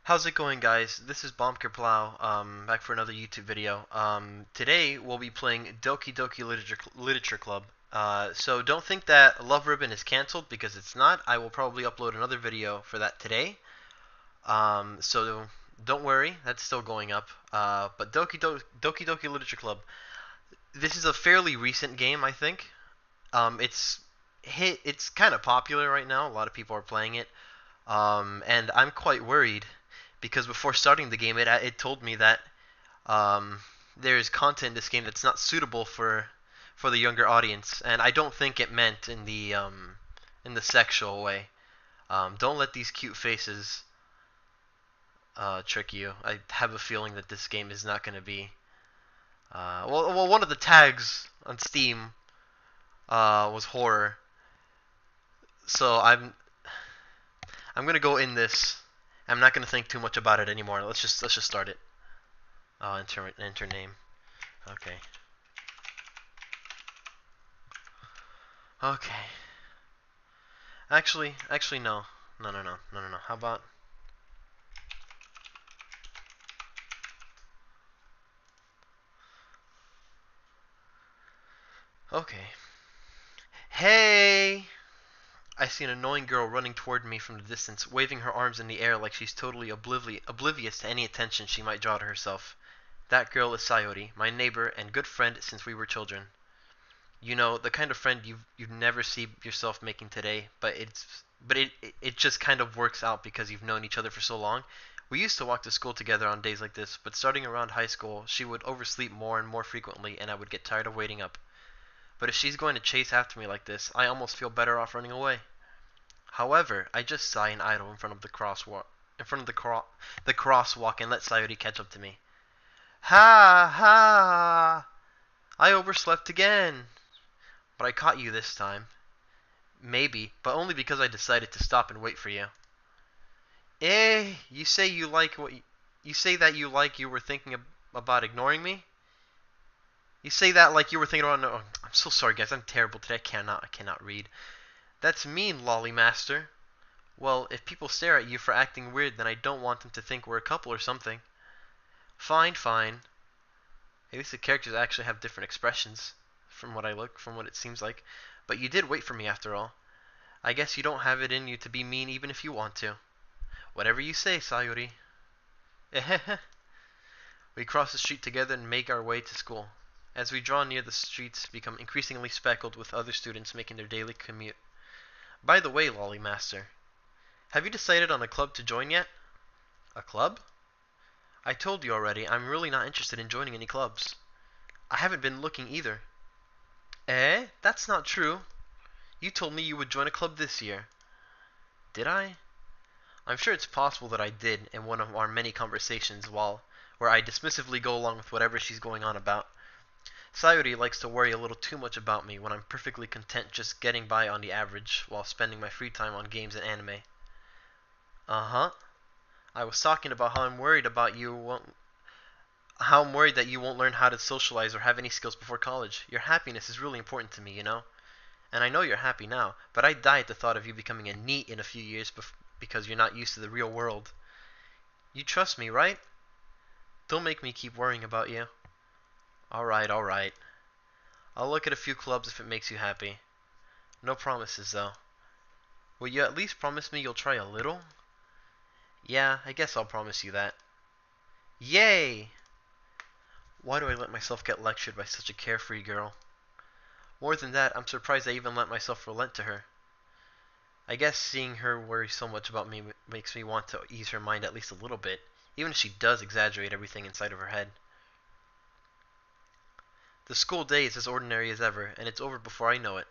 How's it going, guys? This is Bombkerplow, back for another YouTube video. Today we'll be playing Doki Literature Club. So don't think that Love Ribbon is canceled because it's not. I will probably upload another video for that today. So don't worry, that's still going up. But Doki Literature Club. This is a fairly recent game, I think. It's kind of popular right now. A lot of people are playing it. And I'm quite worried because before starting the game, it told me that um, there's content in this game that's not suitable for the younger audience, and I don't think it meant in the sexual way. Don't let these cute faces trick you. I have a feeling that this game is not going to be. One of the tags on Steam was horror, so I'm gonna go in this. I'm not gonna think too much about it anymore. Let's just start it. Enter name. Okay. Okay. Actually no. No. How about okay. Hey! I see an annoying girl running toward me from the distance, waving her arms in the air like she's totally oblivious to any attention she might draw to herself. That girl is Sayori, my neighbor and good friend since we were children. You know, the kind of friend you'd never see yourself making today, but it just kind of works out because you've known each other for so long. We used to walk to school together on days like this, but starting around high school, she would oversleep more and more frequently, and I would get tired of waiting up. But if she's going to chase after me like this, I almost feel better off running away. However, I just sigh and idle in front of the crosswalk and let Sayori catch up to me. Ha ha! I overslept again. But I caught you this time. Maybe, but only because I decided to stop and wait for you. You say you like what you say that you like you were thinking about ignoring me? You say that like you were thinking about no, I'm so sorry guys, I'm terrible today. I cannot read. That's mean, lolly master. Well, if people stare at you for acting weird, then I don't want them to think we're a couple or something. Fine. At least the characters actually have different expressions from what it seems like. But you did wait for me after all. I guess you don't have it in you to be mean even if you want to. Whatever you say, Sayori. We cross the street together and make our way to school. As we draw near, the streets become increasingly speckled with other students making their daily commute. By the way, Lolly Master, have you decided on a club to join yet? A club? I told you already, I'm really not interested in joining any clubs. I haven't been looking either. That's not true. You told me you would join a club this year. Did I? I'm sure it's possible that I did in one of our many conversations where I dismissively go along with whatever she's going on about. Sayori likes to worry a little too much about me when I'm perfectly content just getting by on the average while spending my free time on games and anime. Uh-huh. I was talking about how I'm worried that you won't learn how to socialize or have any skills before college. Your happiness is really important to me, you know? And I know you're happy now, but I die at the thought of you becoming a NEET in a few years because you're not used to the real world. You trust me, right? Don't make me keep worrying about you. Alright. I'll look at a few clubs if it makes you happy. No promises, though. Will you at least promise me you'll try a little? Yeah, I guess I'll promise you that. Yay! Why do I let myself get lectured by such a carefree girl? More than that, I'm surprised I even let myself relent to her. I guess seeing her worry so much about me makes me want to ease her mind at least a little bit, even if she does exaggerate everything inside of her head. The school day is as ordinary as ever, and it's over before I know it.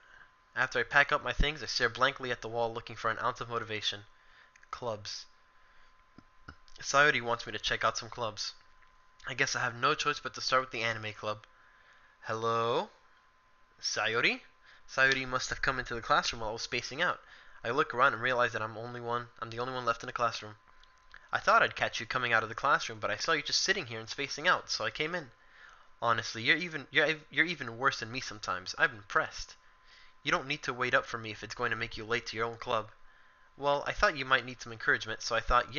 After I pack up my things, I stare blankly at the wall looking for an ounce of motivation. Clubs. Sayori wants me to check out some clubs. I guess I have no choice but to start with the anime club. Hello? Sayori? Sayori must have come into the classroom while I was spacing out. I look around and realize that I'm the only one left in the classroom. I thought I'd catch you coming out of the classroom, but I saw you just sitting here and spacing out, so I came in. Honestly, you're even worse than me sometimes. I'm impressed. You don't need to wait up for me if it's going to make you late to your own club. Well, I thought you might need some encouragement, so I thought,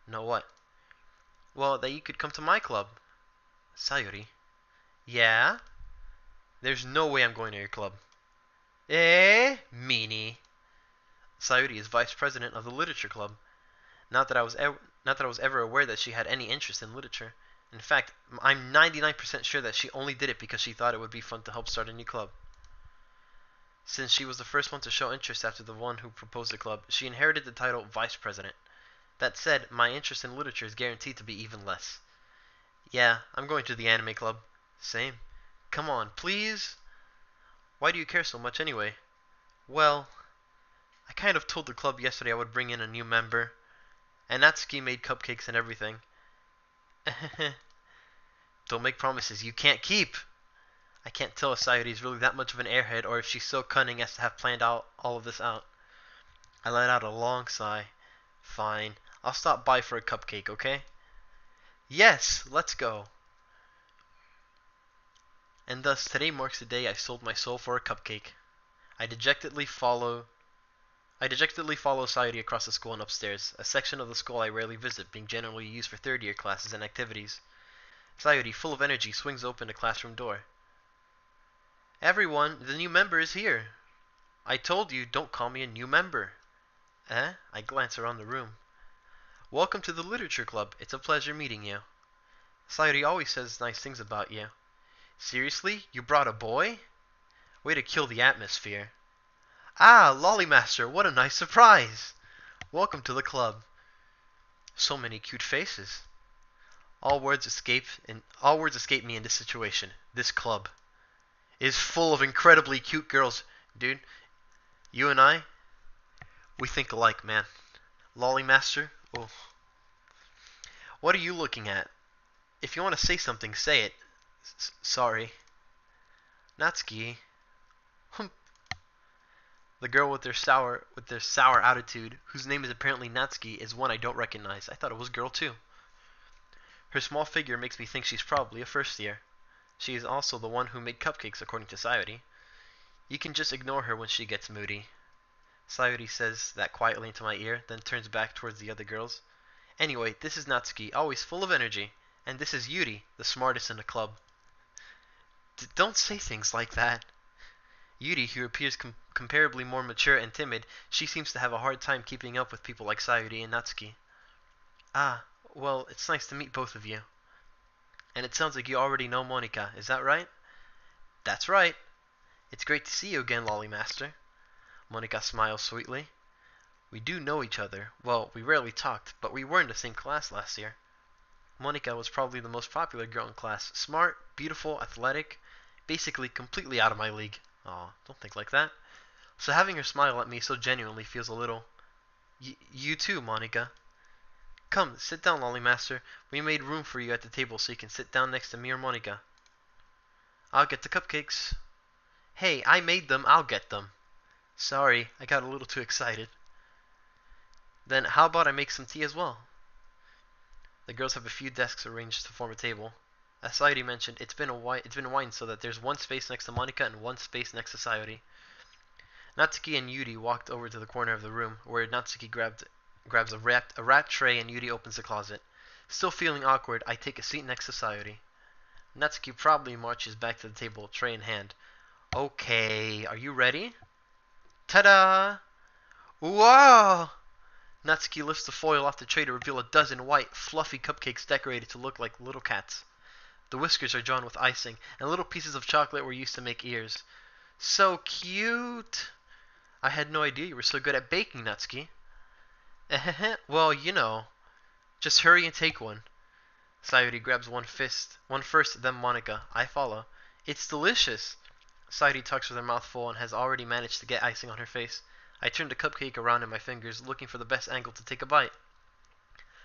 No, what? Well, that you could come to my club. Sayuri. Yeah? There's no way I'm going to your club. Eh? Meanie. Sayuri is vice president of the literature club. Not that I was ever aware that she had any interest in literature. In fact, I'm 99% sure that she only did it because she thought it would be fun to help start a new club. Since she was the first one to show interest after the one who proposed the club, she inherited the title vice president. That said, my interest in literature is guaranteed to be even less. Yeah, I'm going to the anime club. Same. Come on, please? Why do you care so much anyway? Well, I kind of told the club yesterday I would bring in a new member, and Natsuki made cupcakes and everything. Don't make promises you can't keep. I can't tell if Sayuri is really that much of an airhead or if she's so cunning as to have planned all of this out. I let out a long sigh. Fine, I'll stop by for a cupcake, okay? Yes, let's go. And thus, today marks the day I sold my soul for a cupcake. I dejectedly follow Sayuri across the school and upstairs, a section of the school I rarely visit, being generally used for third-year classes and activities. Sayuri, full of energy, swings open the classroom door. Everyone, the new member is here. I told you, don't call me a new member. I glance around the room. Welcome to the literature club. It's a pleasure meeting you. Sayuri always says nice things about you. Seriously? You brought a boy? Way to kill the atmosphere. Ah, Lollymaster, what a nice surprise! Welcome to the club. So many cute faces. All words escape me in this situation. This club is full of incredibly cute girls. Dude, you and I, we think alike, man. Lollymaster? Oh. What are you looking at? If you want to say something, say it. Sorry. Natsuki. The girl with their sour attitude, whose name is apparently Natsuki, is one I don't recognize. I thought it was girl too. Her small figure makes me think she's probably a first year. She is also the one who made cupcakes, according to Sayuri. You can just ignore her when she gets moody. Sayuri says that quietly into my ear, then turns back towards the other girls. Anyway, this is Natsuki, always full of energy, and this is Yuri, the smartest in the club. Don't say things like that. Yuri, who appears comparably more mature and timid, she seems to have a hard time keeping up with people like Sayuri and Natsuki. Ah, well, it's nice to meet both of you. And it sounds like you already know Monika, is that right? That's right. It's great to see you again, Lollymaster. Monika smiles sweetly. We do know each other. Well, we rarely talked, but we were in the same class last year. Monika was probably the most popular girl in class. Smart, beautiful, athletic, basically completely out of my league. Aw, don't think like that. So having her smile at me so genuinely feels a little... You too, Monika. Come, sit down, Lollymaster. We made room for you at the table so you can sit down next to me or Monika. I'll get the cupcakes. Hey, I made them. I'll get them. Sorry, I got a little too excited. Then how about I make some tea as well? The girls have a few desks arranged to form a table. As Sayuri mentioned, it's been widened so that there's one space next to Monika and one space next to Sayuri. Natsuki and Yuri walked over to the corner of the room, where Natsuki grabs a rat tray and Yuri opens the closet. Still feeling awkward, I take a seat next to Sayuri. Natsuki probably marches back to the table, tray in hand. Okay, are you ready? Ta-da! Wow! Natsuki lifts the foil off the tray to reveal a dozen white, fluffy cupcakes decorated to look like little cats. The whiskers are drawn with icing, and little pieces of chocolate were used to make ears. So cute! I had no idea you were so good at baking, Natsuki. Well, you know. Just hurry and take one. Sayuri grabs one first, then Monika. I follow. It's delicious. Sayuri talks with her mouth full and has already managed to get icing on her face. I turn the cupcake around in my fingers, looking for the best angle to take a bite.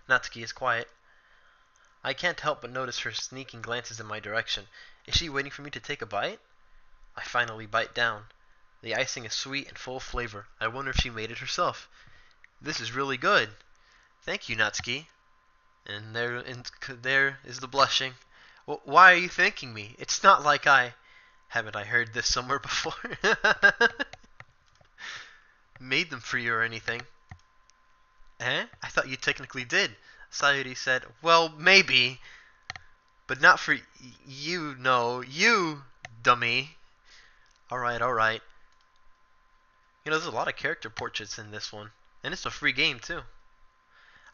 Natsuki is quiet. I can't help but notice her sneaking glances in my direction. Is she waiting for me to take a bite? I finally bite down. The icing is sweet and full of flavor. I wonder if she made it herself. This is really good. Thank you, Natsuki. And there is the blushing. Why are you thanking me? It's not like haven't I heard this somewhere before? Made them for you or anything. I thought you technically did. Sayuri said, well, maybe, but not for you, no. You, dummy. Alright, alright. You know, there's a lot of character portraits in this one. And it's a free game, too.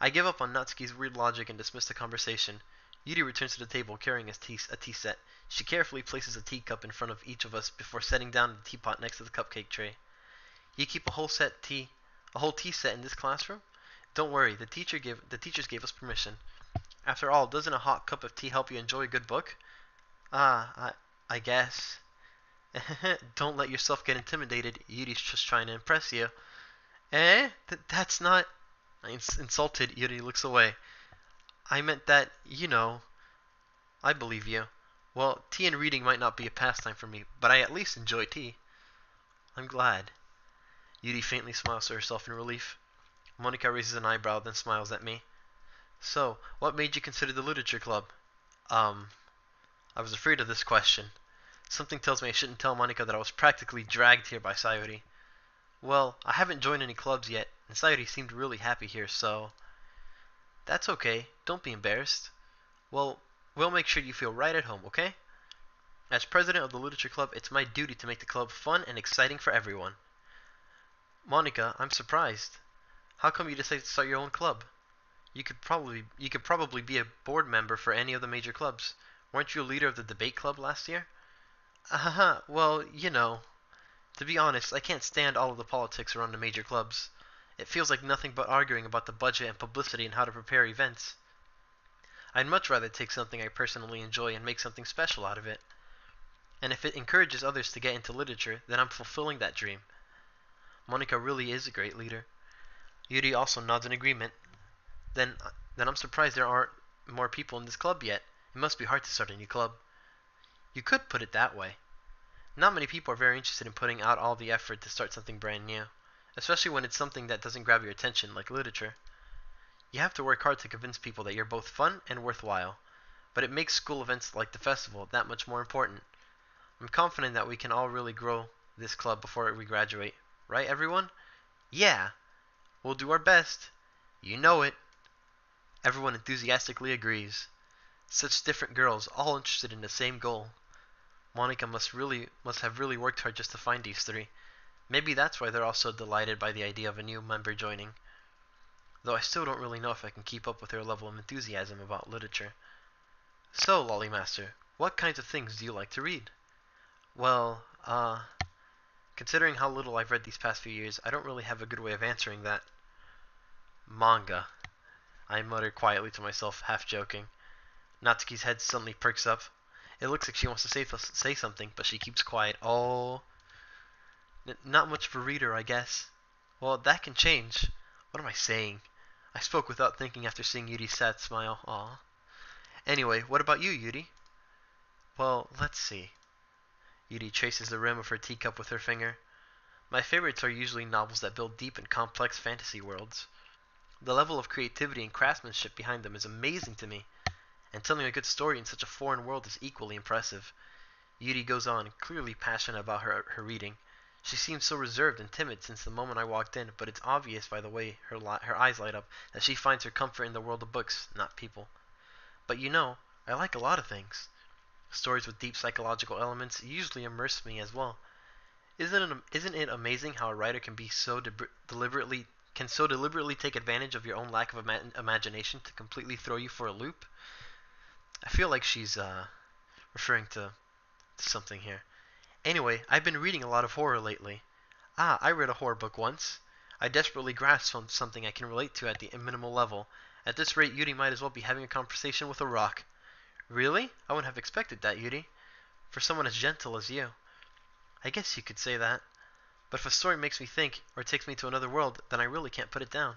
I give up on Natsuki's weird logic and dismiss the conversation. Yuri returns to the table carrying a tea set. She carefully places a teacup in front of each of us before setting down the teapot next to the cupcake tray. You keep a whole tea set in this classroom? Don't worry, the teachers gave us permission. After all, doesn't a hot cup of tea help you enjoy a good book? I guess. Don't let yourself get intimidated. Yuri's just trying to impress you. That's not... Insulted, Yuri looks away. I meant that, you know... I believe you. Well, tea and reading might not be a pastime for me, but I at least enjoy tea. I'm glad. Yuri faintly smiles to herself in relief. Monika raises an eyebrow, then smiles at me. So, what made you consider the literature club? I was afraid of this question. Something tells me I shouldn't tell Monika that I was practically dragged here by Sayuri. Well, I haven't joined any clubs yet, and Sayuri seemed really happy here, so... That's okay. Don't be embarrassed. Well, we'll make sure you feel right at home, okay? As president of the literature club, it's my duty to make the club fun and exciting for everyone. Monika, I'm surprised. How come you decided to start your own club? You could probably be a board member for any of the major clubs. Weren't you a leader of the debate club last year? Well, you know. To be honest, I can't stand all of the politics around the major clubs. It feels like nothing but arguing about the budget and publicity and how to prepare events. I'd much rather take something I personally enjoy and make something special out of it. And if it encourages others to get into literature, then I'm fulfilling that dream. Monika really is a great leader. Yuri also nods in agreement. Then I'm surprised there aren't more people in this club yet. It must be hard to start a new club. You could put it that way. Not many people are very interested in putting out all the effort to start something brand new, especially when it's something that doesn't grab your attention, like literature. You have to work hard to convince people that you're both fun and worthwhile, but it makes school events like the festival that much more important. I'm confident that we can all really grow this club before we graduate. Right, everyone? Yeah! We'll do our best. You know it. Everyone enthusiastically agrees. Such different girls, all interested in the same goal. Monika must have really worked hard just to find these three. Maybe that's why they're all so delighted by the idea of a new member joining. Though I still don't really know if I can keep up with their level of enthusiasm about literature. So, Lollymaster, what kinds of things do you like to read? Well, considering how little I've read these past few years, I don't really have a good way of answering that. Manga, I mutter quietly to myself, half joking. Natsuki's head suddenly perks up. It looks like she wants to say something, but she keeps quiet. Oh, not much of a reader, I guess. Well, that can change. What am I saying? I spoke without thinking after seeing Yuri's sad smile. Aw. Anyway, what about you, Yuri? Well, let's see. Yuri traces the rim of her teacup with her finger. My favorites are usually novels that build deep and complex fantasy worlds. The level of creativity and craftsmanship behind them is amazing to me, and telling a good story in such a foreign world is equally impressive. Yuri goes on, clearly passionate about her reading. She seems so reserved and timid since the moment I walked in, but it's obvious by the way her eyes light up that she finds her comfort in the world of books, not people. But you know, I like a lot of things. Stories with deep psychological elements usually immerse me as well. Isn't it amazing how a writer can be so deliberately take advantage of your own lack of imagination to completely throw you for a loop? I feel like she's referring to something here. Anyway, I've been reading a lot of horror lately. I read a horror book once. I desperately grasped something I can relate to at the minimal level. At this rate, Yuri might as well be having a conversation with a rock. Really? I wouldn't have expected that, Yuri. For someone as gentle as you. I guess you could say that. But if a story makes me think, or takes me to another world, then I really can't put it down.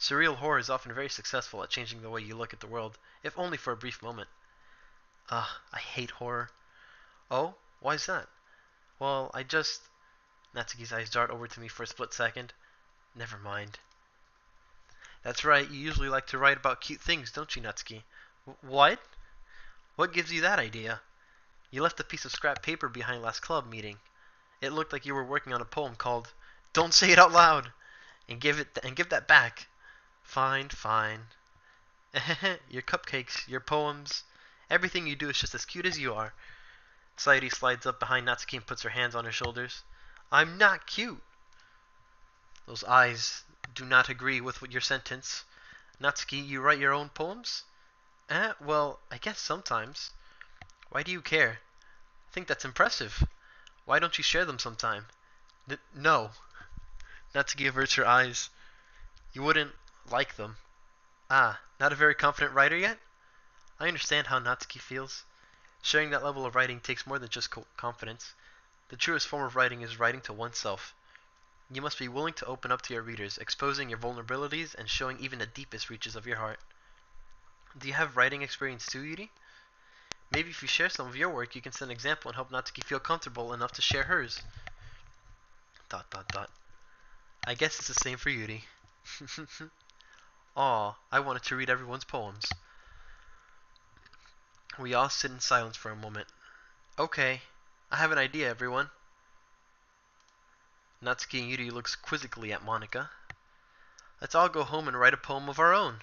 Surreal horror is often very successful at changing the way you look at the world, if only for a brief moment. I hate horror. Oh? Why's that? Well, Natsuki's eyes dart over to me for a split second. Never mind. That's right, you usually like to write about cute things, don't you, Natsuki? What? What gives you that idea? You left a piece of scrap paper behind last club meeting. It looked like you were working on a poem called "Don't Say It Out Loud," and give that back. Fine. Your cupcakes, your poems, everything you do is just as cute as you are. Sayuri slides up behind Natsuki and puts her hands on her shoulders. I'm not cute. Those eyes do not agree with your sentence. Natsuki, you write your own poems? Well, I guess sometimes. Why do you care? I think that's impressive. Why don't you share them sometime? No. Natsuki averts her eyes. You wouldn't like them. Ah, not a very confident writer yet? I understand how Natsuki feels. Sharing that level of writing takes more than just confidence. The truest form of writing is writing to oneself. You must be willing to open up to your readers, exposing your vulnerabilities and showing even the deepest reaches of your heart. Do you have writing experience too, Yuri? Maybe if you share some of your work, you can set an example and help Natsuki feel comfortable enough to share hers. ... I guess it's the same for Yuri. Aw, I wanted to read everyone's poems. We all sit in silence for a moment. Okay, I have an idea, everyone. Natsuki and Yuri looks quizzically at Monika. Let's all go home and write a poem of our own.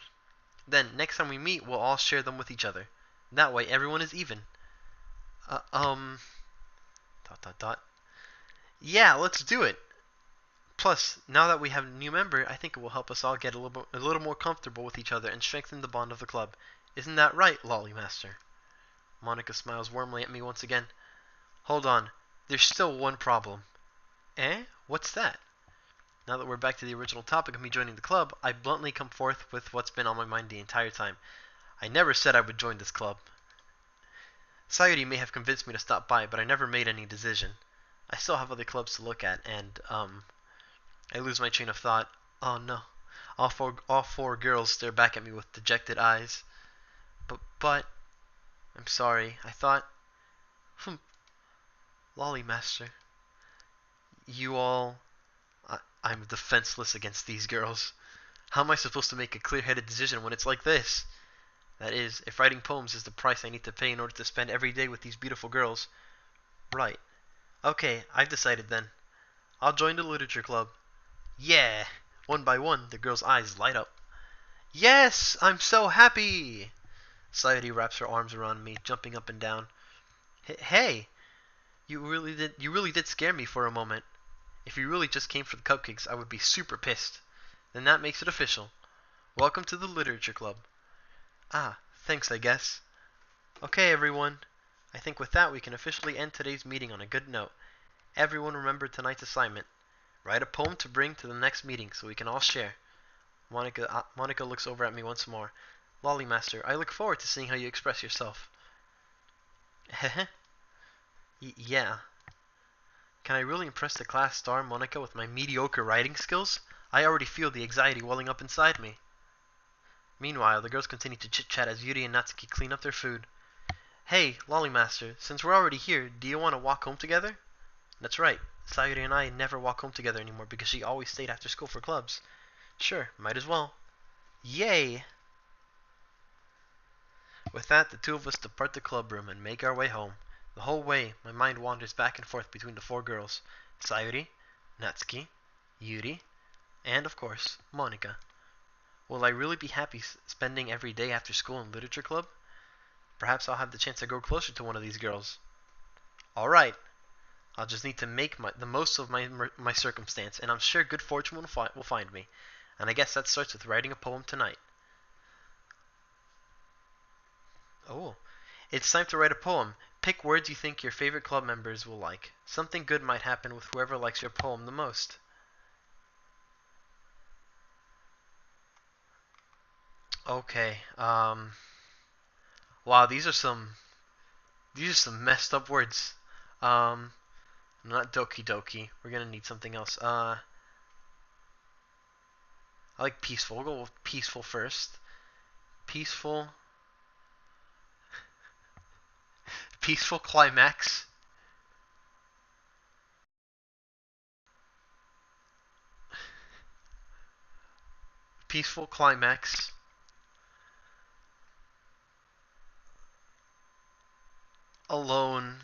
Then, next time we meet, we'll all share them with each other. That way, everyone is even. Uh, um... ... Yeah, let's do it. Plus, now that we have a new member, I think it will help us all get a little more comfortable with each other and strengthen the bond of the club. Isn't that right, Lolly Master? Monika smiles warmly at me once again. Hold on, there's still one problem. Eh? What's that? Now that we're back to the original topic of me joining the club, I bluntly come forth with what's been on my mind the entire time. I never said I would join this club. Sayuri may have convinced me to stop by, but I never made any decision. I still have other clubs to look at, and, I lose my train of thought. Oh no. All four girls stare back at me with dejected eyes. But, I'm sorry. I thought, Lolly Master, you all... I'm defenseless against these girls. How am I supposed to make a clear-headed decision when it's like this? That is, if writing poems is the price I need to pay in order to spend every day with these beautiful girls. Right. Okay, I've decided then. I'll join the literature club. Yeah! One by one, the girl's eyes light up. Yes! I'm so happy! Sayuri wraps her arms around me, jumping up and down. Hey! You really did scare me for a moment. If you really just came for the cupcakes, I would be super pissed. Then that makes it official. Welcome to the literature club. Ah, thanks, I guess. Okay, everyone. I think with that we can officially end today's meeting on a good note. Everyone remember tonight's assignment. Write a poem to bring to the next meeting so we can all share. Monika looks over at me once more. Lolly Master, I look forward to seeing how you express yourself. Heh. Yeah. Can I really impress the class star, Monika, with my mediocre writing skills? I already feel the anxiety welling up inside me. Meanwhile, the girls continue to chit-chat as Yuri and Natsuki clean up their food. Hey, Lolly Master, since we're already here, do you want to walk home together? That's right. Sayuri and I never walk home together anymore because she always stayed after school for clubs. Sure, might as well. Yay! With that, the two of us depart the club room and make our way home. The whole way, my mind wanders back and forth between the four girls. Sayuri, Natsuki, Yuri, and, of course, Monika. Will I really be happy spending every day after school in literature club? Perhaps I'll have the chance to grow closer to one of these girls. Alright, I'll just need to make the most of my circumstance, and I'm sure good fortune will find me. And I guess that starts with writing a poem tonight. Oh, it's time to write a poem. Pick words you think your favorite club members will like. Something good might happen with whoever likes your poem the most. Okay, wow, these are some messed up words. Um, Not Doki Doki. We're gonna need something else. I like peaceful. We'll go with peaceful first. Peaceful. Peaceful climax. Peaceful climax. Alone.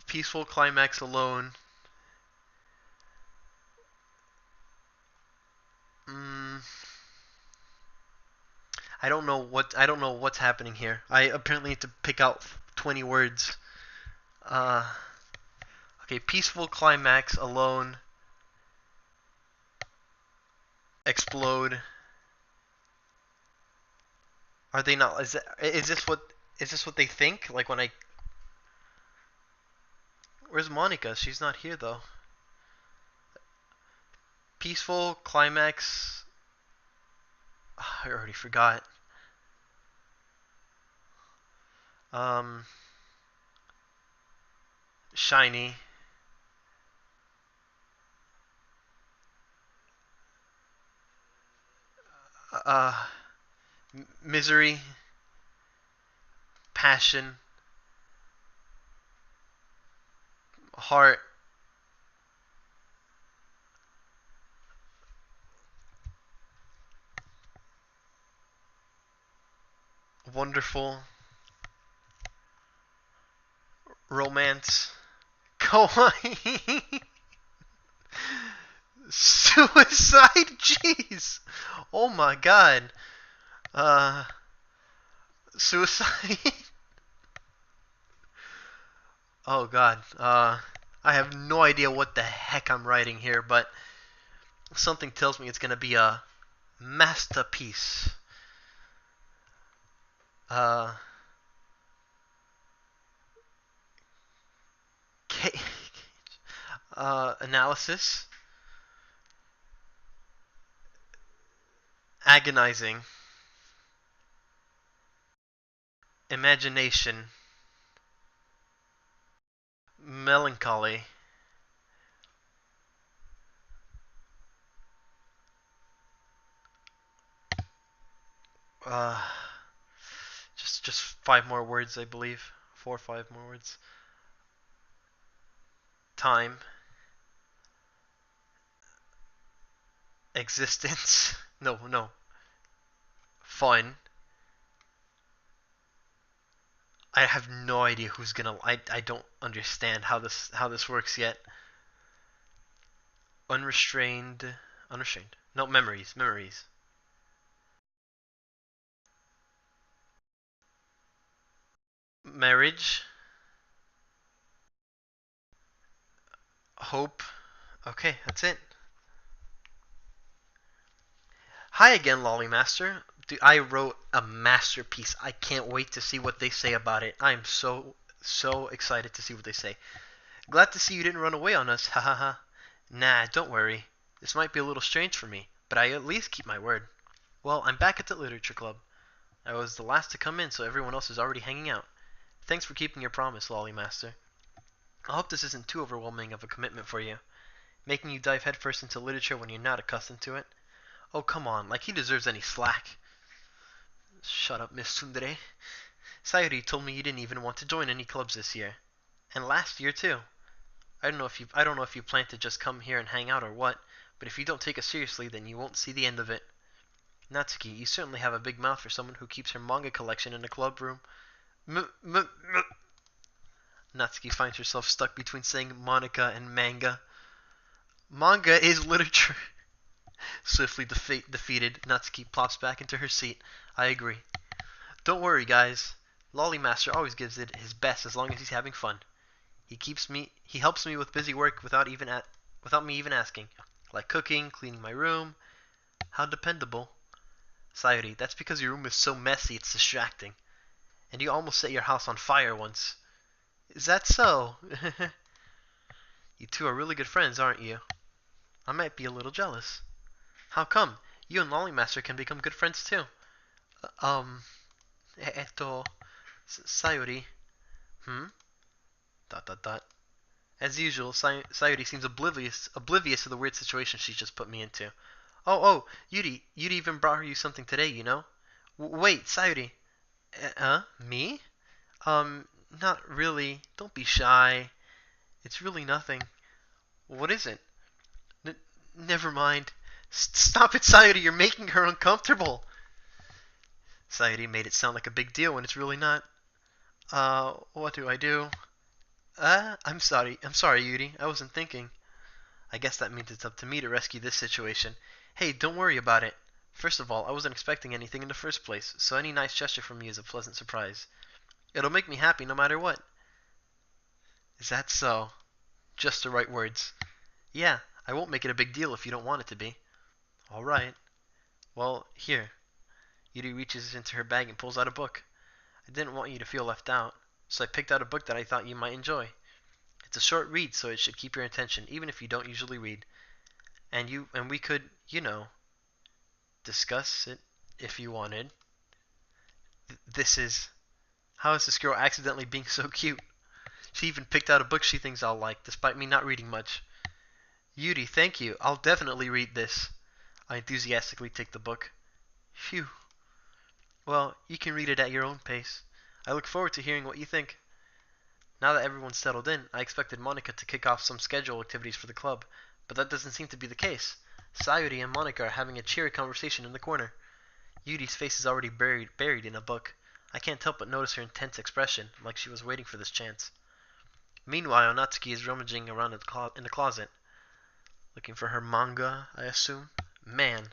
Peaceful climax alone. I don't know what's happening here. I apparently need to pick out 20 words. Uh, okay, peaceful climax, alone, explode. Are they not? Is this what they think? Like when I Where's Monica? She's not here though. Peaceful climax. I already forgot. Um, shiny. Uh, misery. Passion. Heart. Wonderful. Romance. Kawaii. Suicide? Jeez. Oh my god. Uh, suicide? Oh god. I have no idea what the heck I'm writing here, but something tells me it's gonna be a masterpiece. Uh, analysis. Agonizing. Imagination. Melancholy. Uh, just 5 more words, I believe. 4 or 5 more words. Time. Existence. No, no. Fun. I have no idea who's gonna. I don't understand how this works yet. Unrestrained. Unrestrained. No, memories. Memories. Marriage. Hope. Okay, that's it. Hi again, Lolly Master. Dude, I wrote a masterpiece. I can't wait to see what they say about it. I'm so excited to see what they say. Glad to see you didn't run away on us. Ha ha ha. Nah, don't worry. This might be a little strange for me, but I at least keep my word. Well, I'm back at the literature club. I was the last to come in, so everyone else is already hanging out. Thanks for keeping your promise, Lolly Master. I hope this isn't too overwhelming of a commitment for you, making you dive headfirst into literature when you're not accustomed to it. Oh, come on, like he deserves any slack. Shut up, Miss Tsundere. Sayuri told me you didn't even want to join any clubs this year. And last year, too. I don't know if you plan to just come here and hang out or what, but if you don't take it seriously, then you won't see the end of it. Natsuki, you certainly have a big mouth for someone who keeps her manga collection in a club room. Natsuki finds herself stuck between saying Monica and manga. Manga is literature. Swiftly defeated, Natsuki plops back into her seat. I agree. Don't worry, guys. Lolly Master always gives it his best as long as he's having fun. He helps me with busy work without me even asking, like cooking, cleaning my room. How dependable. Sayuri, that's because your room is so messy it's distracting. And you almost set your house on fire once. Is that so? You two are really good friends, aren't you? I might be a little jealous. How come? You and Lolly Master can become good friends too. Um, eto, Sayuri. Hmm? Dot dot dot. As usual, Sayuri seems oblivious to the weird situation she just put me into. Oh, Yuri even brought you something today, you know? Wait, Sayuri. Me? Not really. Don't be shy. It's really nothing. What is it? N- Never mind. Stop it, Sayuri. You're making her uncomfortable. Sayuri made it sound like a big deal when it's really not. What do I do? I'm sorry. I'm sorry, Yuri. I wasn't thinking. I guess that means it's up to me to rescue this situation. Hey, don't worry about it. First of all, I wasn't expecting anything in the first place, so any nice gesture from you is a pleasant surprise. It'll make me happy no matter what. Is that so? Just the right words. Yeah, I won't make it a big deal if you don't want it to be. Alright. Well, here. Yuri reaches into her bag and pulls out a book. I didn't want you to feel left out, so I picked out a book that I thought you might enjoy. It's a short read, so it should keep your attention, even if you don't usually read. And we could, discuss it if you wanted. This is... How is this girl accidentally being so cute? She even picked out a book she thinks I'll like, despite me not reading much. Yuri, thank you. I'll definitely read this. I enthusiastically take the book. Phew. Well, you can read it at your own pace. I look forward to hearing what you think. Now that everyone's settled in, I expected Monica to kick off some scheduled activities for the club, but that doesn't seem to be the case. Sayuri and Monica are having a cheery conversation in the corner. Yuri's face is already buried in a book. I can't help but notice her intense expression, like she was waiting for this chance. Meanwhile, Natsuki is rummaging around in the closet. Looking for her manga, I assume? Man,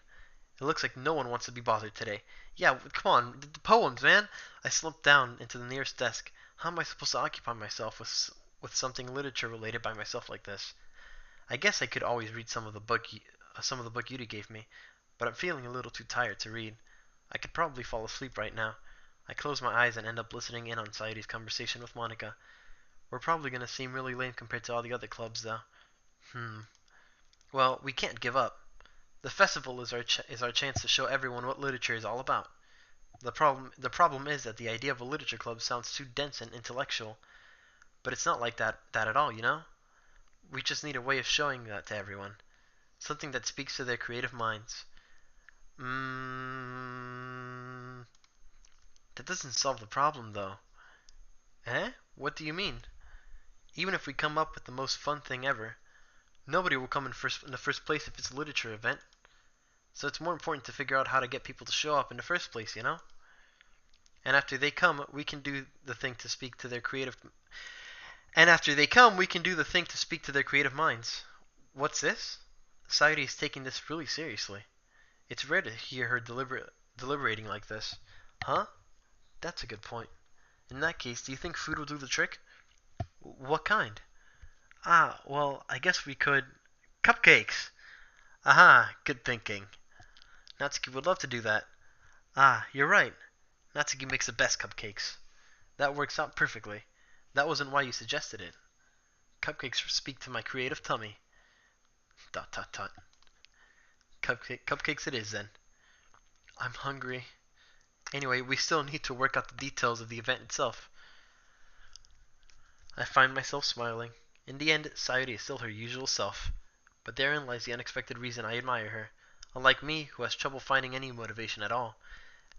it looks like no one wants to be bothered today. Yeah, come on, the poems, man! I slumped down into the nearest desk. How am I supposed to occupy myself with something literature related by myself like this? I guess I could always read some of the book Yuri gave me, but I'm feeling a little too tired to read. I could probably fall asleep right now. I close my eyes and end up listening in on Sayuri's conversation with Monica. We're probably gonna seem really lame compared to all the other clubs, though. Well, we can't give up. The festival is our chance to show everyone what literature is all about. The problem is that the idea of a literature club sounds too dense and intellectual, but it's not like that at all, you know? We just need a way of showing that to everyone. Something that speaks to their creative minds. That doesn't solve the problem, though. Eh? What do you mean? Even if we come up with the most fun thing ever, nobody will come in the first place if it's a literature event. So it's more important to figure out how to get people to show up in the first place, you know? And after they come, we can do the thing to speak to their creative minds. What's this? Sayuri is taking this really seriously. It's rare to hear her deliberating like this. Huh? That's a good point. In that case, do you think food will do the trick? What kind? Well, I guess we could... Cupcakes! Aha, good thinking. Natsuki would love to do that. You're right. Natsuki makes the best cupcakes. That works out perfectly. That wasn't why you suggested it. Cupcakes speak to my creative tummy. ... Cupcakes it is, then. I'm hungry. Anyway, we still need to work out the details of the event itself. I find myself smiling. In the end, Sayuri is still her usual self. But therein lies the unexpected reason I admire her. Unlike me, who has trouble finding any motivation at all,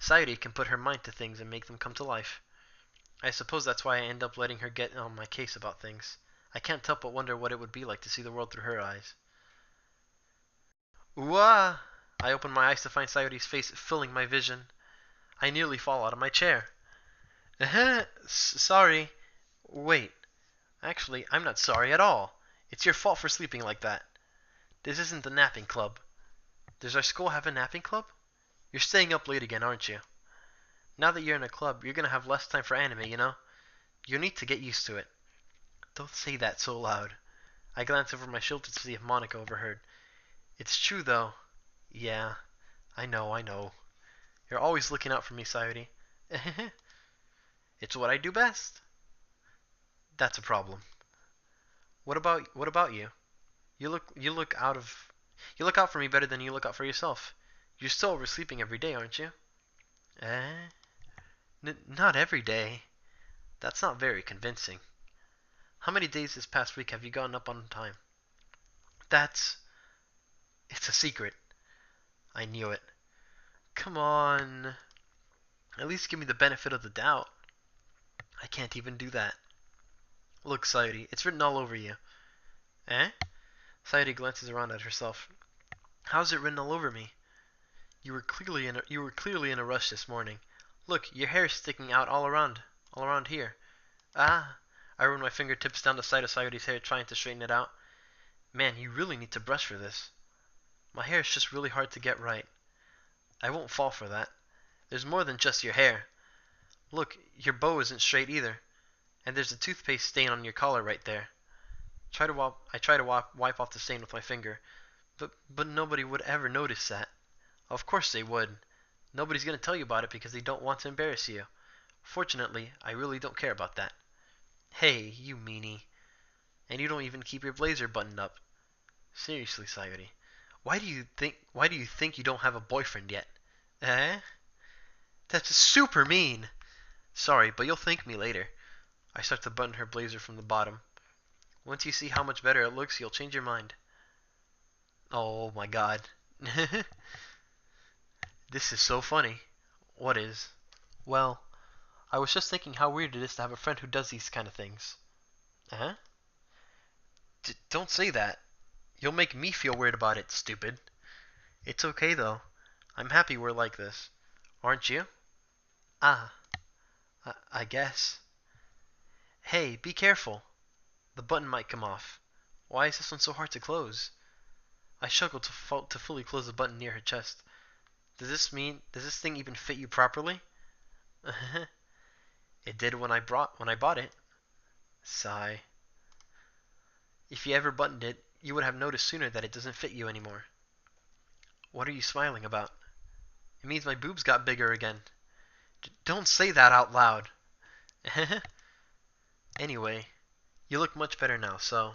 Sayuri can put her mind to things and make them come to life. I suppose that's why I end up letting her get on my case about things. I can't help but wonder what it would be like to see the world through her eyes. Ooh-ah! I open my eyes to find Sayuri's face filling my vision. I nearly fall out of my chair. Sorry. Wait. Actually, I'm not sorry at all. It's your fault for sleeping like that. This isn't the napping club. Does our school have a napping club? You're staying up late again, aren't you? Now that you're in a club, you're gonna have less time for anime, you know? You'll need to get used to it. Don't say that so loud. I glance over my shoulder to see if Monica overheard. It's true, though. Yeah, I know. You're always looking out for me, Sayuri. It's what I do best. That's a problem. What about you? You look out for me better than you look out for yourself. You're still oversleeping every day, aren't you? Eh? Not every day. That's not very convincing. How many days this past week have you gotten up on time? It's a secret. I knew it. Come on. At least give me the benefit of the doubt. I can't even do that. Look, Sayuri, it's written all over you. Eh? Sayuri glances around at herself. How's it written all over me? You were clearly in a rush this morning. Look, your hair is sticking out all around here. I run my fingertips down the side of Sayuri's hair, trying to straighten it out. Man, you really need to brush for this. My hair is just really hard to get right. I won't fall for that. There's more than just your hair. Look, your bow isn't straight either. And there's a toothpaste stain on your collar right there. I try to wipe off the stain with my finger, but nobody would ever notice that. Of course they would. Nobody's gonna tell you about it because they don't want to embarrass you. Fortunately, I really don't care about that. Hey, you meanie. And you don't even keep your blazer buttoned up. Seriously, Sayori. Why do you think you don't have a boyfriend yet? Eh? That's super mean. Sorry, but you'll thank me later. I start to button her blazer from the bottom. Once you see how much better it looks, you'll change your mind. Oh my god. This is so funny. What is? Well, I was just thinking how weird it is to have a friend who does these kind of things. Huh? Don't say that. You'll make me feel weird about it, stupid. It's okay though. I'm happy we're like this. Aren't you? Ah, I guess. Hey, be careful. The button might come off. Why is this one so hard to close? I struggle to fully close the button near her chest. Does this thing even fit you properly? It did when I bought it. Sigh. If you ever buttoned it, you would have noticed sooner that it doesn't fit you anymore. What are you smiling about? It means my boobs got bigger again. Don't say that out loud. Anyway, you look much better now, so...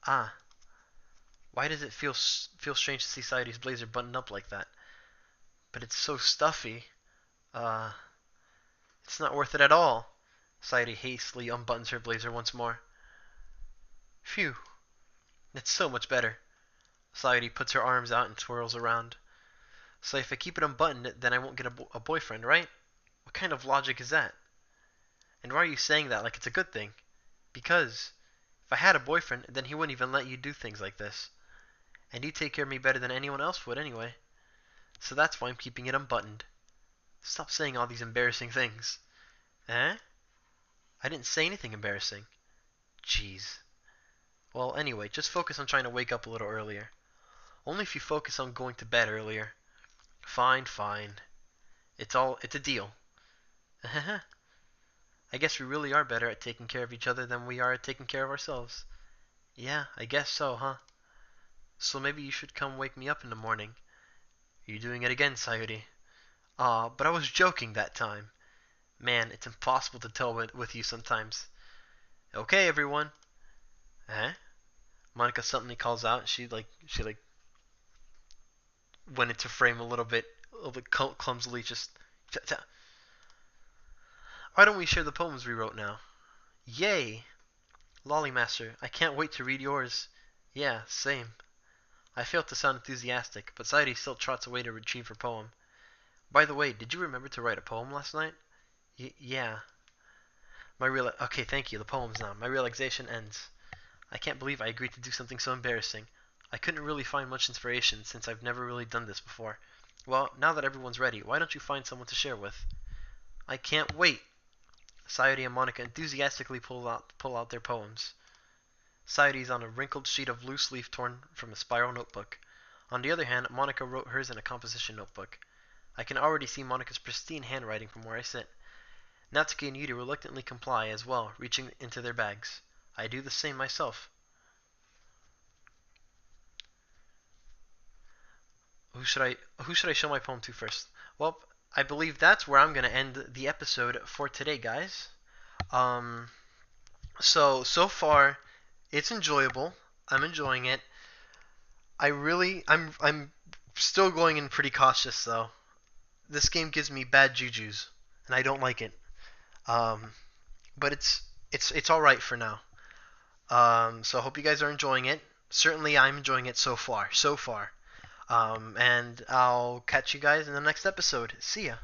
Ah. Why does it feel strange to see Sayori's blazer buttoned up like that? But it's so stuffy. It's not worth it at all. Sayori hastily unbuttons her blazer once more. Phew. That's so much better. Sayori puts her arms out and twirls around. So if I keep it unbuttoned, then I won't get a boyfriend, right? What kind of logic is that? And why are you saying that like it's a good thing? Because if I had a boyfriend, then he wouldn't even let you do things like this. And you take care of me better than anyone else would anyway. So that's why I'm keeping it unbuttoned. Stop saying all these embarrassing things. Eh? I didn't say anything embarrassing. Jeez. Well, anyway, just focus on trying to wake up a little earlier. Only if you focus on going to bed earlier. Fine, fine. It's a deal. I guess we really are better at taking care of each other than we are at taking care of ourselves. Yeah, I guess so, huh? So maybe you should come wake me up in the morning. You're doing it again, Sayori. Aw, but I was joking that time. Man, it's impossible to tell with you sometimes. Okay, everyone. Eh? Monica suddenly calls out. She went into frame a little bit clumsily. Just, why don't we share the poems we wrote now? Yay! Lolly Master, I can't wait to read yours. Yeah, same. I failed to sound enthusiastic, but Sayori still trots away to retrieve her poem. By the way, did you remember to write a poem last night? Yeah. Okay, thank you. The poem's now. My realization ends. I can't believe I agreed to do something so embarrassing. I couldn't really find much inspiration since I've never really done this before. Well, now that everyone's ready, why don't you find someone to share with? I can't wait. Sayori and Monica enthusiastically pull out their poems. Sayori's on a wrinkled sheet of loose leaf torn from a spiral notebook. On the other hand, Monica wrote hers in a composition notebook. I can already see Monica's pristine handwriting from where I sit. Natsuki and Yuri reluctantly comply as well, reaching into their bags. I do the same myself. Who should I show my poem to first? Well, I believe that's where I'm going to end the episode for today, guys. So far it's enjoyable. I'm enjoying it. I'm still going in pretty cautious though. This game gives me bad jujus and I don't like it. But it's all right for now. So I hope you guys are enjoying it. Certainly I'm enjoying it so far. And I'll catch you guys in the next episode. See ya.